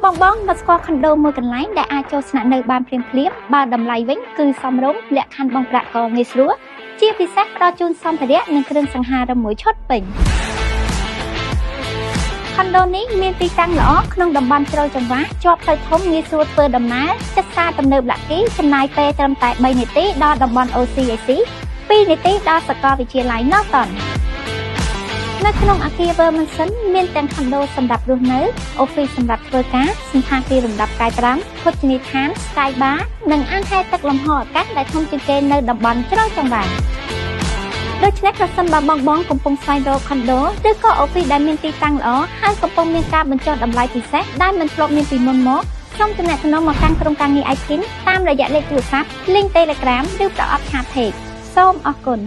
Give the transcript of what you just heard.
បងបងមកស្គាល់ខុនដូមួយកន្លែងដែលអាចចូលស្នាក់នៅបានភ្លាមបើតម្លៃវិញគឺសមរម្យលក្ខខណ្ឌបង់ប្រាក់ក៏ងាយស្រួលជាពិសេសផ្ដល់ជូនសម្ភារៈនិងគ្រឿងសង្ហារិមមួយឈុតពេញខុនដូនេះមានទីតាំងល្អក្នុងតំបន់ជ្រោយចង្វាក់ជាប់ផ្លូវធំងាយស្រួលធ្វើដំណើរជិតផ្សារទំនើបលាក់គីចំណាយពេលត្រឹមតែ3នាទីដល់តំបន់ OCAC 2នាទីដល់សាកលវិទ្យាល័យ Norton នៅក្នុងអគារ Vermonson មានទាំងខុនដូសម្រាប់រស់នៅ Office សម្រាប់ធ្វើការសន្តាគារលំដាប់កាយប្រាំភោជនីយដ្ឋាន Sky Bar និងអាងហែលទឹកលំហអាកាសដែលធំជាងគេនៅតំបន់ជ្រោយចង្វាក់ដូច្នេះប្រសិនបើបងកំពុងស្វែងរកខុនដូឬក៏ Office ដែលមានទីតាំងល្អហើយកំពុងមានការបញ្ចុះតម្លៃពិសេសដែលមិនធ្លាប់មានពីមុនមកសូមទំនាក់ទំនងមកកាន់ក្រុមការងារ iPin តាមរយៈលេខទូរស័ព្ទ link Telegram ឬប្រអប់ឆាត Page សូមអរគុណ